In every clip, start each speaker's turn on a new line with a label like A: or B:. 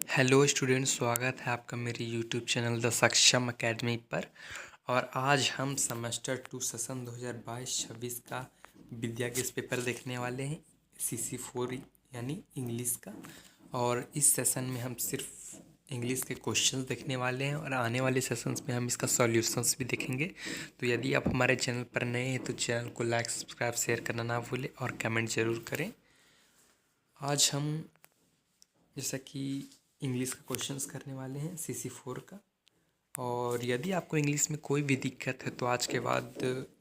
A: Hello students, स्वागत है आपका मेरे यूट्यूब चैनल द सक्षम एकेडमी पर। और आज हम सेमेस्टर 2 सेशन 2022-26 का विद्या गेस पेपर देखने वाले हैं, CC4 यानी इंग्लिश का। और इस सेशन में हम सिर्फ इंग्लिश के क्वेश्चंस देखने वाले हैं और आने वाले सेशंस में हम इसका सॉल्यूशंस भी देखेंगे। तो यदि आप हमारे चैनल पर नए हैं तो चैनल को लाइक, सब्सक्राइब, शेयर करना ना भूलें और कमेंट ज़रूर करें। आज हम जैसा कि इंग्लिश का क्वेश्चंस करने वाले हैं CC4 का। और यदि आपको इंग्लिश में कोई भी दिक्कत है तो आज के बाद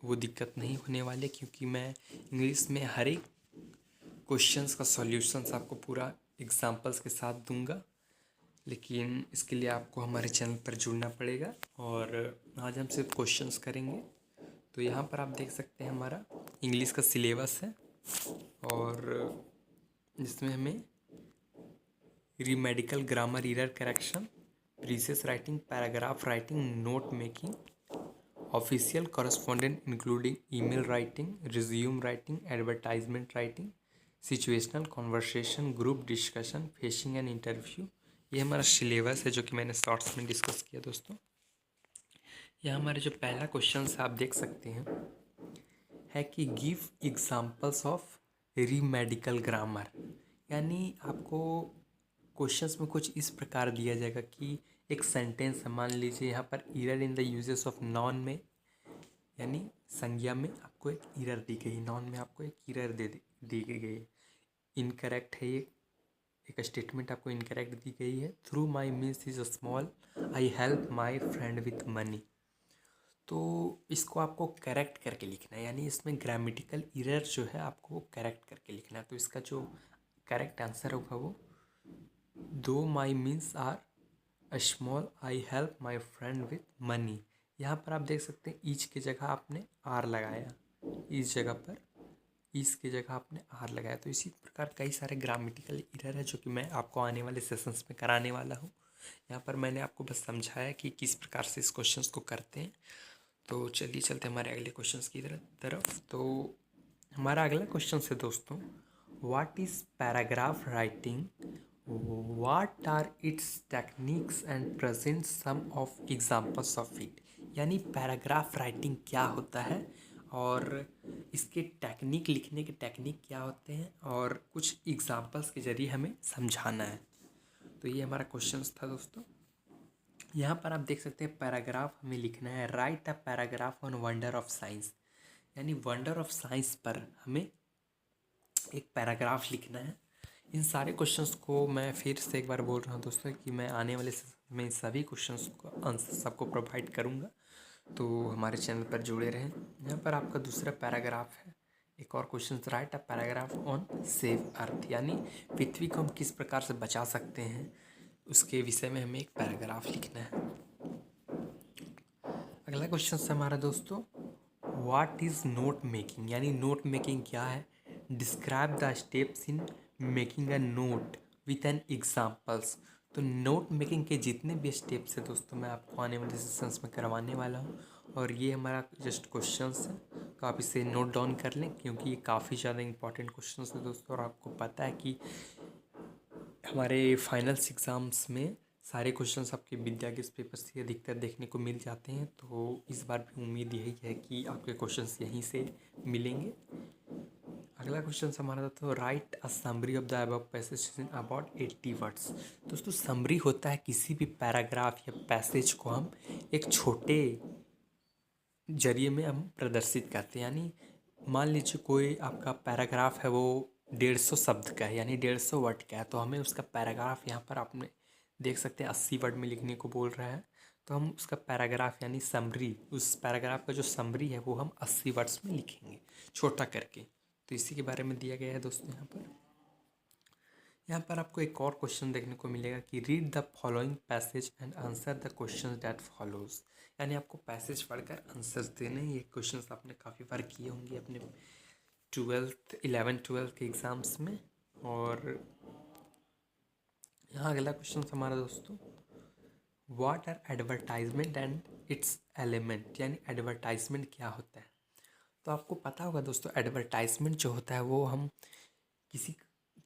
A: वो दिक्कत नहीं होने वाले, क्योंकि मैं इंग्लिश में हर एक क्वेश्चंस का सॉल्यूशंस आपको पूरा एग्जांपल्स के साथ दूंगा। लेकिन इसके लिए आपको हमारे चैनल पर जुड़ना पड़ेगा। और आज हम सिर्फ क्वेश्चंस करेंगे। तो यहाँ पर आप देख सकते हैं हमारा इंग्लिश का सिलेबस है, और जिसमें हमें medical grammar error correction, precis writing, paragraph writing, note making, official correspondent including email writing, resume writing, advertisement writing, situational conversation, group discussion, facing and interview, ये हमारा सिलेबस है जो कि मैंने शॉर्ट्स में डिस्कस किया दोस्तों। यह हमारे जो पहला क्वेश्चन आप देख सकते हैं है कि give examples of re-medical grammar. यानी आपको क्वेश्चंस में कुछ इस प्रकार दिया जाएगा कि एक सेंटेंस मान लीजिए यहाँ पर error in the uses of non में, यानी संज्ञा में आपको एक एरर दी गई, नॉन में आपको एक एरर दी गई है, इनकरेक्ट है ये, एक स्टेटमेंट आपको इनकरेक्ट दी गई है। Through my means is small, I help my friend with money. तो इसको आपको करेक्ट करके लिखना है, यानी इसमें ग्रामेटिकल एरर जो है आपको करेक्ट करके लिखना है। तो इसका जो करेक्ट आंसर होगा वो दो my means are small, I help my friend with money. यहाँ पर आप देख सकते हैं ईच की जगह आपने आर लगाया, इस जगह पर ईच की जगह आपने आर लगाया। तो इसी प्रकार कई सारे ग्रामेटिकल एरर है जो कि मैं आपको आने वाले सेशंस में कराने वाला हूँ। यहाँ पर मैंने आपको बस समझाया कि किस प्रकार से इस क्वेश्चंस को करते हैं। तो चलिए चलते हमारे अगले क्वेश्चंस की तरफ। तो हमारा अगला क्वेश्चन है दोस्तों, what is paragraph writing, What are its techniques and present some of examples of it। यानी पैराग्राफ राइटिंग क्या होता है और इसके टेक्निक, लिखने के टेक्निक क्या होते हैं, और कुछ एग्जांपल्स के जरिए हमें समझाना है। तो ये हमारा क्वेश्चन था दोस्तों। यहाँ पर आप देख सकते हैं पैराग्राफ हमें लिखना है, write a paragraph on wonder of science. यानी वंडर ऑफ साइंस पर हमें एक पैराग्राफ लिखना है। इन सारे क्वेश्चंस को मैं फिर से एक बार बोल रहा हूँ दोस्तों कि मैं आने वाले समय में सभी क्वेश्चंस को आंसर सबको प्रोवाइड करूँगा। तो हमारे चैनल पर जुड़े रहें। यहाँ पर आपका दूसरा पैराग्राफ है, एक और question, right a paragraph on save earth. यानी पृथ्वी को हम किस प्रकार से बचा सकते हैं उसके विषय में हमें एक पैराग्राफ लिखना है। अगला क्वेश्चन है हमारा दोस्तों, व्हाट इज़ नोट मेकिंग। यानी नोट मेकिंग क्या है, describe the steps in making a note with an examples. तो नोट मेकिंग के जितने भी स्टेप्स हैं दोस्तों मैं आपको आने वाले सेशंस में करवाने वाला हूँ। और ये हमारा जस्ट क्वेश्चंस है, तो आप इसे नोट डाउन कर लें क्योंकि ये काफ़ी ज़्यादा इंपॉर्टेंट क्वेश्चंस है दोस्तों। और आपको पता है कि हमारे फाइनल्स एग्ज़ाम्स में सारे क्वेश्चंस आपके विद्या के पेपर से अधिकतर देखने को मिल जाते हैं। तो इस बार भी उम्मीद यही है कि आपके क्वेश्चंस यहीं से मिलेंगे। अगला क्वेश्चन हमारा तो write a summary of the above passage in about 80 words. दोस्तों समरी होता है किसी भी पैराग्राफ या पैसेज को हम एक छोटे जरिए में हम प्रदर्शित करते हैं। यानी मान लीजिए कोई आपका पैराग्राफ है वो 150 शब्द का है, यानी 150 वर्ड का है, तो हमें उसका पैराग्राफ यहाँ पर आपने देख सकते हैं 80 वर्ड में लिखने को बोल रहा है। तो हम उसका पैराग्राफ यानी समरी, उस पैराग्राफ का जो समरी है वो हम 80 वर्ड्स में लिखेंगे छोटा करके। तो इसी के बारे में दिया गया है दोस्तों। यहाँ पर आपको एक और क्वेश्चन देखने को मिलेगा कि read the following passage and answer the question that follows. यानी आपको पैसेज पढ़कर आंसर्स देने। ये क्वेश्चन आपने काफ़ी बार किए होंगे अपने 11th-12th के एग्ज़ाम्स में। और यहाँ अगला क्वेश्चन हमारा दोस्तों, what are advertisement and it's element. यानी एडवर्टाइजमेंट क्या होता है। तो आपको पता होगा दोस्तों, एडवर्टाइजमेंट जो होता है वो हम किसी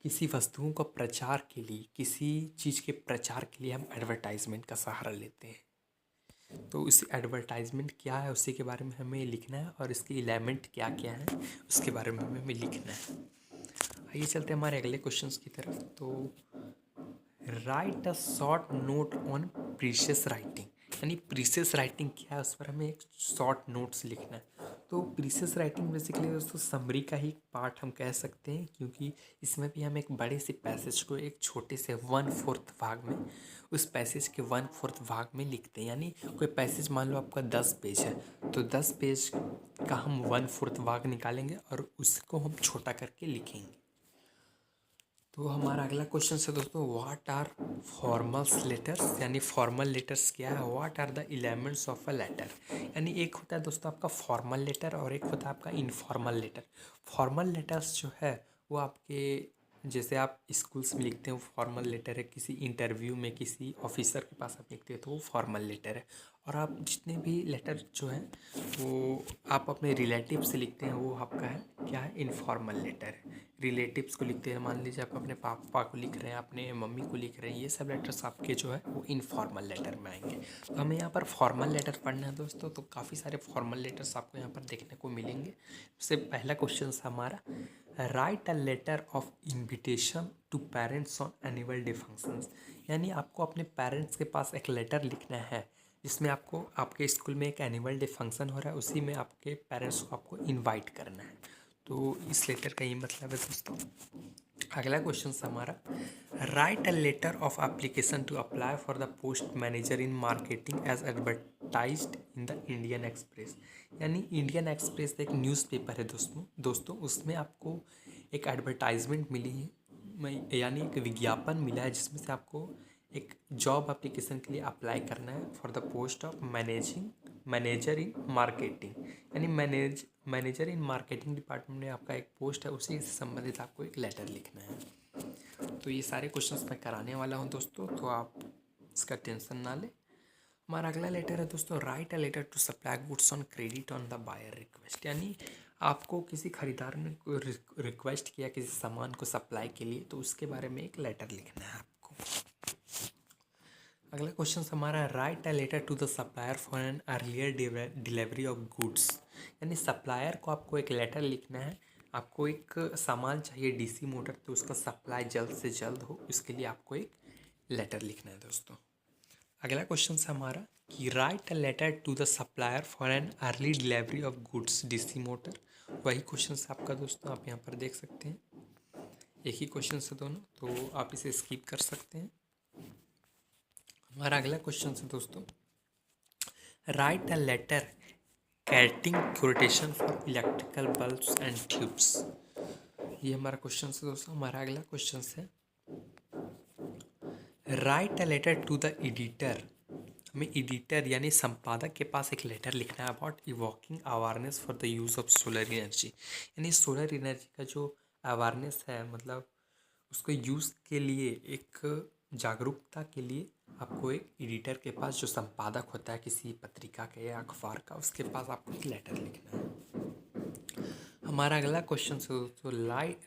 A: किसी वस्तुओं का प्रचार के लिए, किसी चीज़ के प्रचार के लिए हम एडवर्टाइजमेंट का सहारा लेते हैं। तो इस एडवर्टाइजमेंट क्या है उसी के बारे में हमें लिखना है, और इसके एलिमेंट क्या क्या हैं उसके बारे में हमें लिखना है। आइए चलते हैं हमारे अगले क्वेश्चंस की तरफ। तो write a short note on precious writing, यानी प्रीशियस राइटिंग क्या है उस पर हमें एक शॉर्ट नोट्स लिखना है। तो प्रीशियस राइटिंग बेसिकली दोस्तों समरी का ही पार्ट हम कह सकते हैं, क्योंकि इसमें भी हम एक बड़े से पैसेज को एक छोटे से 1/4 भाग में, उस पैसेज के 1/4 भाग में लिखते हैं। यानी कोई पैसेज मान लो आपका 10 पेज है, तो 10 पेज का हम 1/4 भाग निकालेंगे और उसको हम छोटा करके लिखेंगे। तो हमारा अगला क्वेश्चन है दोस्तों, व्हाट आर फॉर्मल्स लेटर्स, यानी फॉर्मल लेटर्स क्या है। What are the elements of a letter, यानी एक होता है दोस्तों आपका फॉर्मल लेटर और एक होता है आपका इनफॉर्मल लेटर। फॉर्मल लेटर्स जो है वो आपके, जैसे आप स्कूल्स में लिखते हो फॉर्मल लेटर है, किसी इंटरव्यू में किसी ऑफिसर के पास आप लिखते हो तो वो फॉर्मल लेटर है। और आप जितने भी लेटर जो हैं वो आप अपने रिलेटिव से लिखते हैं वो आपका है क्या है, इनफॉर्मल लेटर है। रिलेटिव्स को लिखते हैं, मान लीजिए आप अपने पापा को लिख रहे हैं, अपने मम्मी को लिख रहे हैं, ये सब लेटर्स आपके जो है वो इनफॉर्मल लेटर में आएंगे। तो हमें यहाँ पर फॉर्मल लेटर पढ़ना है दोस्तों, तो काफ़ी सारे फॉर्मल लेटर्स आपको यहाँ पर देखने को मिलेंगे। सबसे पहला क्वेश्चन हमारा, write a letter of invitation to parents on annual day functions, यानी आपको अपने पेरेंट्स के पास एक लेटर लिखना है जिसमें आपको आपके स्कूल में एक एनुअल डे फंक्शन हो रहा है, उसी में आपके पेरेंट्स को आपको इनवाइट करना है। तो इस लेटर का ये मतलब है दोस्तों। अगला क्वेश्चन हमारा, write a letter of application to apply for the post manager in marketing as advertised in the Indian Express, यानी इंडियन एक्सप्रेस एक न्यूज़पेपर है दोस्तों उसमें आपको एक एडवर्टाइजमेंट मिली है, यानी एक विज्ञापन मिला है जिसमें से आपको एक जॉब एप्लीकेशन के लिए अप्लाई करना है for the post of manager in marketing, यानी मैनेजर इन मार्केटिंग डिपार्टमेंट में आपका एक पोस्ट है, उसी से संबंधित आपको एक लेटर लिखना है। तो ये सारे क्वेश्चंस मैं कराने वाला हूँ दोस्तों, तो आप इसका टेंशन ना लें। हमारा अगला लेटर है दोस्तों, write a letter to supply goods on credit on the buyer request, यानी आपको किसी खरीदार ने रिक्वेस्ट किया किसी सामान को सप्लाई के लिए, तो उसके बारे में एक लेटर लिखना है आपको। अगला क्वेश्चन हमारा, write a letter to the supplier for an earlier delivery of goods, यानी सप्लायर को आपको एक लेटर लिखना है, आपको एक सामान चाहिए डीसी मोटर, तो उसका सप्लाई जल्द से जल्द हो उसके लिए आपको एक लेटर लिखना है दोस्तों। अगला क्वेश्चन हमारा कि write a letter to the supplier for an early delivery of goods DC motor, वही क्वेश्चन आपका दोस्तों आप यहाँ पर देख सकते हैं, एक ही क्वेश्चन है दोनों, तो आप इसे स्किप कर सकते हैं। हमारा अगला क्वेश्चन है दोस्तों, write a letter inviting quotation for electrical bulbs and tubes, ये हमारा क्वेश्चन है दोस्तों। हमारा अगला क्वेश्चन है, write a letter to the editor, हमें एडिटर यानी संपादक के पास एक लेटर लिखना है about evoking awareness for the use of solar energy, यानी सोलर एनर्जी का जो अवेयरनेस है, मतलब उसको यूज़ के लिए एक जागरूकता के लिए आपको एक एडिटर के पास, जो संपादक होता है किसी पत्रिका के या अखबार का, उसके पास आपको एक लेटर लिखना है। हमारा अगला क्वेश्चन है दोस्तों,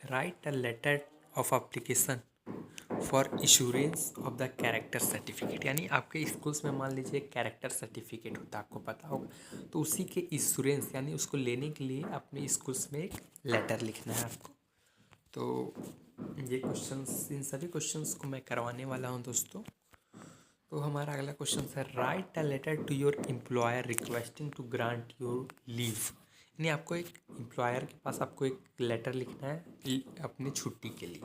A: write a letter of application for issuance of the character certificate, यानी आपके स्कूल्स में मान लीजिए कैरेक्टर सर्टिफिकेट होता है, आपको पता होगा, तो उसी के इंश्योरेंस यानी उसको लेने के लिए अपने स्कूल्स में एक लेटर लिखना है आपको। तो ये क्वेश्चंस, इन सभी क्वेश्चंस को मैं करवाने वाला हूँ दोस्तों। तो हमारा अगला क्वेश्चन है, write a letter to your employer requesting to grant your leave, यानी आपको एक एम्प्लॉयर के पास आपको एक लेटर लिखना है अपनी छुट्टी के लिए।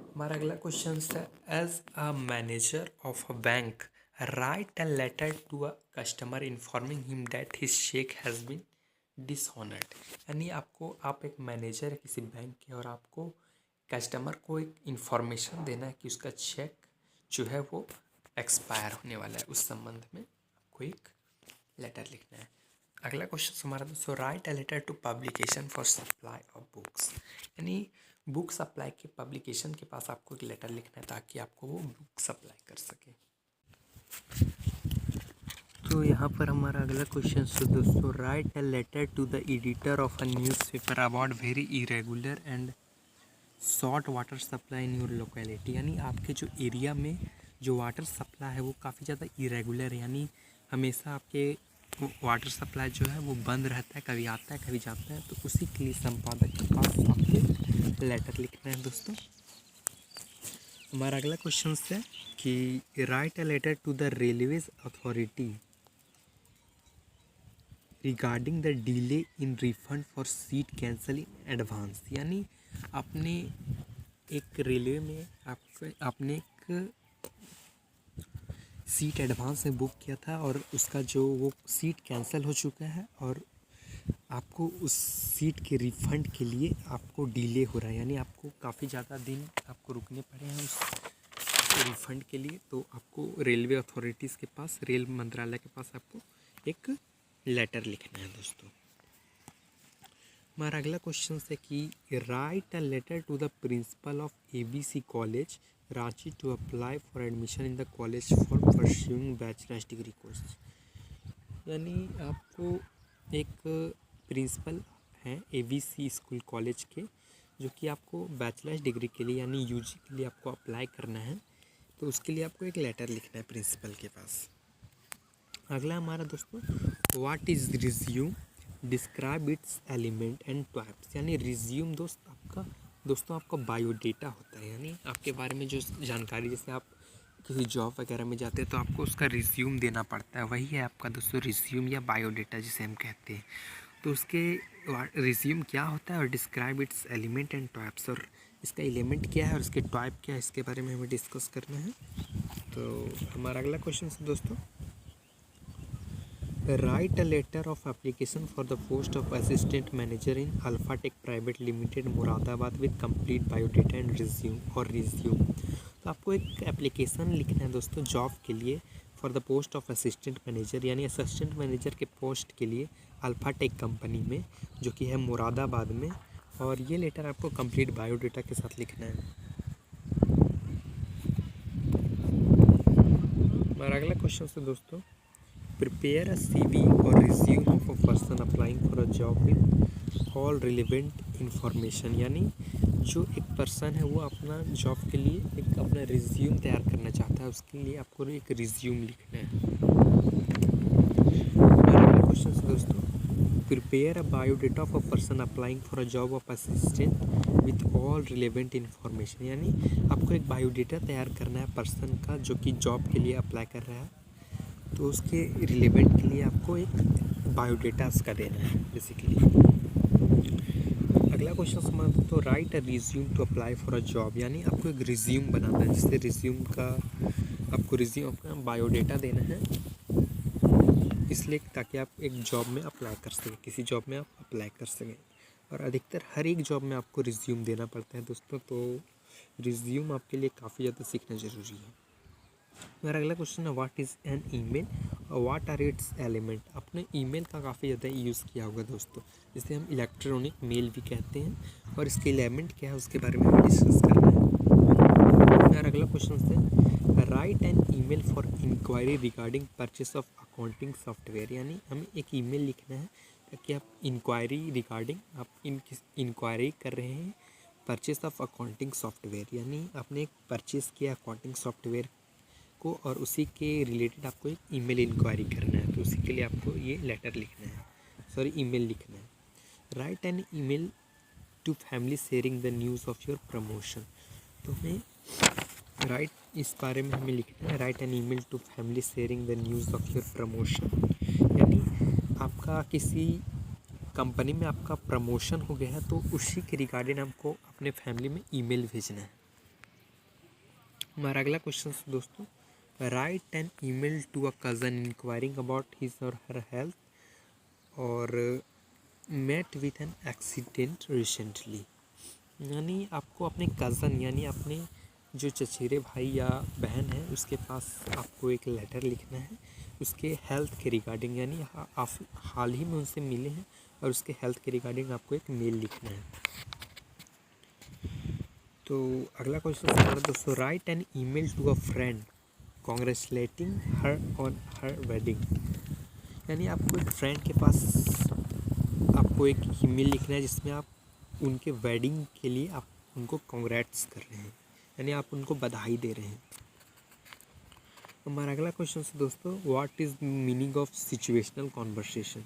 A: हमारा अगला क्वेश्चन है, as a manager of a bank write a letter to a customer informing him that his cheque has been dishonoured, यानी आपको, आप एक मैनेजर है किसी बैंक के और आपको कस्टमर को एक इन्फॉर्मेशन देना है कि उसका चेक जो है वो एक्सपायर होने वाला है, उस संबंध में आपको एक लेटर लिखना है। अगला क्वेश्चन हमारा दोस्तों, write a letter to publication for supply of books, यानी बुक सप्लाई के पब्लिकेशन के पास आपको एक लेटर लिखना है ताकि आपको वो बुक सप्लाई कर सके। तो यहाँ पर हमारा अगला क्वेश्चन है दोस्तों, write a letter to the editor of a newspaper about very irregular and short water supply in your locality, यानी आपके जो एरिया में जो वाटर सप्लाई है वो काफ़ी ज़्यादा इरेगुलर है, यानी हमेशा आपके वाटर सप्लाई जो है वो बंद रहता है, कभी आता है कभी जाता है। तो उसी के लिए संपादक के पास आपके लेटर लिखना है दोस्तों। हमारा अगला क्वेश्चन है कि write a letter to the railways authority regarding the delay in refund for seat cancel in advance, यानी आपने एक रेलवे में आपने एक सीट एडवांस में बुक किया था और उसका जो वो सीट कैंसिल हो चुका है और आपको उस सीट के रिफ़ंड के लिए आपको डिले हो रहा है, यानी आपको काफ़ी ज़्यादा दिन आपको रुकने पड़े हैं उस रिफ़ंड के लिए। तो आपको रेलवे अथॉरिटीज़ के पास, रेल मंत्रालय के पास आपको एक लेटर लिखना है दोस्तों। हमारा अगला क्वेश्चन है कि write a letter to the principal of ABC college Ranchi to apply for admission in the college for pursuing bachelor's degree course, यानी आपको एक प्रिंसिपल हैं ABC स्कूल कॉलेज के जो कि आपको बैचलर्स डिग्री के लिए यानी UG के लिए आपको अप्लाई करना है। तो उसके लिए आपको एक लेटर लिखना है प्रिंसिपल के पास। अगला हमारा दोस्तों, what is resume, describe it's element and types, यानी रिज्यूम दोस्तों आपका बायोडेटा होता है, यानी आपके बारे में जो जानकारी, जैसे आप किसी जॉब वगैरह में जाते हैं तो आपको उसका रिज्यूम देना पड़ता है, वही है आपका दोस्तों रिज्यूम या बायोडेटा जिसे हम कहते हैं। तो उसके रिज्यूम क्या होता है और describe it's element and types, और इसका एलिमेंट क्या है और इसके टाइप क्या है, इसके बारे में हमें डिस्कस करना है। तो हमारा अगला क्वेश्चन है दोस्तों, write a letter of application for the post of assistant manager in Alphatech private limited Moradabad with complete biodata and resume. तो आपको एक एप्लीकेशन लिखना है दोस्तों जॉब के लिए for the post of assistant manager, यानी असिस्टेंट मैनेजर के पोस्ट के लिए अल्फाटेक कंपनी में जो कि है मुरादाबाद में, और ये लेटर आपको कंप्लीट बायोडेटा के साथ लिखना है। हमारा अगला क्वेश्चन है दोस्तों, प्रिपेयर अ CV और resume of a person applying for a job with all relevant information, यानी जो एक पर्सन है वो अपना जॉब के लिए एक अपना रिज्यूम तैयार करना चाहता है, उसके लिए आपको एक रिज्यूम लिखना है। हमारा क्वेश्चन है दोस्तों, prepare a biodata of a person applying for a job of assistant with all relevant information, यानी आपको एक बायोडेटा तैयार करना है पर्सन का जो कि जॉब के लिए अप्लाई कर रहा है, तो उसके रिलेवेंट के लिए आपको एक बायोडेटा उसका देना है बेसिकली। अगला क्वेश्चन समझ तो write a resume to apply for a job, यानी आपको एक रिज्यूम बनाना है, जिससे रिज्यूम का आपको रिज्यूम अपना बायोडेटा देना है, इसलिए ताकि आप एक जॉब में अप्लाई कर सकें, किसी जॉब में आप अप्लाई कर सकें। और अधिकतर हर एक जॉब में आपको रिज्यूम देना पड़ता है दोस्तों, तो रिज्यूम आपके लिए काफ़ी ज़्यादा सीखना ज़रूरी है। मेरा अगला क्वेश्चन है व्हाट इज़ एन ईमेल और व्हाट आर इट्स एलिमेंट। आपने ईमेल का काफ़ी ज़्यादा यूज़ किया होगा दोस्तों, जिसे हम इलेक्ट्रॉनिक मेल भी कहते हैं, और इसके एलिमेंट क्या है उसके बारे में हमें डिस्कस करना है। मेरा अगला क्वेश्चन है write an email for enquiry regarding purchase of accounting software, यानी हमें एक ईमेल लिखना है ताकि आप इंक्वायरी रिगार्डिंग आप इंक्वायरी कर रहे हैं परचेस ऑफ अकाउंटिंग सॉफ्टवेयर, यानी आपने एक परचेस किया अकाउंटिंग सॉफ्टवेयर को और उसी के रिलेटेड आपको एक ईमेल इंक्वायरी करना है, तो उसी के लिए आपको ये लेटर लिखना है, ईमेल लिखना है। Write an email to family sharing the news of your promotion, तो हमें इस बारे में हमें लिखना है write an email to family sharing the news of your promotion, यानी आपका किसी कंपनी में आपका प्रमोशन हो गया है तो उसी के रिगार्डिंग आपको अपने फैमिली में ईमेल भेजना है। हमारा अगला क्वेश्चन दोस्तों, write an email to a cousin inquiring about his or her health और met with an accident recently, यानी आपको अपने कज़न यानी अपने जो चचेरे भाई या बहन है उसके पास आपको एक लेटर लिखना है उसके हेल्थ के रिगार्डिंग, यानी आप हाल ही में उनसे मिले हैं और उसके हेल्थ के रिगार्डिंग आपको एक मेल लिखना है। तो अगला क्वेश्चन हमारा दोस्तों, write an email to a friend congratulating her on her wedding, यानी आपको एक फ्रेंड के पास आपको एक ईमेल लिखना है जिसमें आप उनके वेडिंग के लिए आप उनको कॉन्ग्रेट्स कर रहे हैं, यानी आप उनको बधाई दे रहे हैं। हमारा अगला क्वेश्चन है दोस्तों, what is meaning of situational conversation.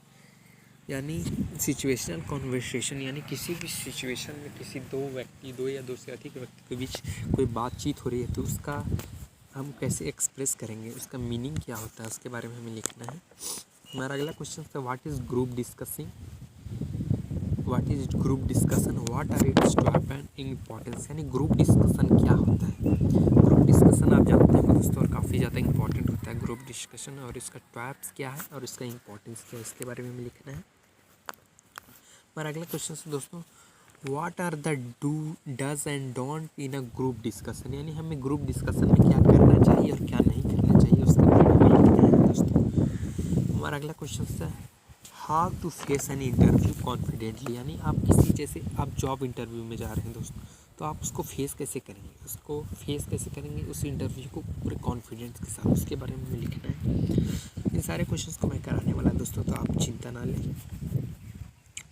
A: यानी सिचुएशनल कॉन्वर्सेशन यानी किसी भी सिचुएशन में किसी दो या दो से अधिक व्यक्ति के बीच कोई बातचीत हो रही है तो उसका हम कैसे एक्सप्रेस करेंगे, उसका मीनिंग क्या होता है, उसके बारे में हमें लिखना है। हमारा अगला क्वेश्चन है, what is group discussing, what is group discussion, what are its to happen importance. यानी ग्रुप डिस्कशन क्या होता है। ग्रुप डिस्कशन आप जानते हैं दोस्तों, और काफ़ी ज़्यादा इंपॉर्टेंट होता है ग्रुप डिस्कशन, और इसका टॉपिक्स क्या है और इसका इंपॉर्टेंस क्या है, इसके बारे में हमें लिखना है। हमारा अगला क्वेश्चन है दोस्तों, what are the dos and don't in a group discussion. यानी हमें ग्रुप डिस्कशन में क्या करना चाहिए और क्या नहीं करना चाहिए, उसके बारे में हमें लिखना है दोस्तों। हमारा अगला क्वेश्चन है, how to face an interview confidently. यानी आप किसी जैसे आप जॉब इंटरव्यू में जा रहे हैं दोस्तों, तो आप उसको फेस कैसे करेंगे, उसको फेस कैसे करेंगे उस इंटरव्यू को पूरे कॉन्फिडेंस के साथ, उसके बारे में लिखना है। इन सारे क्वेश्चंस को मैं कराने वाला दोस्तों, तो आप चिंता ना लें।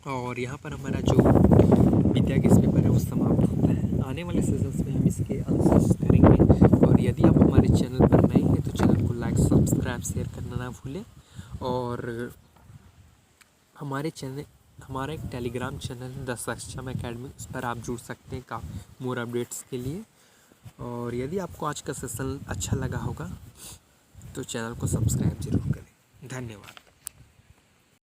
A: और यहाँ पर हमारा जो विद्या गेस पेपर है वो समाप्त होता है। आने वाले सीजन्स में हम इसके आंसर्स करेंगे। और यदि आप हमारे चैनल पर नए हैं तो चैनल को लाइक, सब्सक्राइब, शेयर करना ना भूलें। और हमारा एक टेलीग्राम चैनल है द सक्षम एकेडमी, उस पर आप जुड़ सकते हैं का मोर अपडेट्स के लिए। और यदि आपको आज का सेशन अच्छा लगा होगा तो चैनल को सब्सक्राइब जरूर करें। धन्यवाद।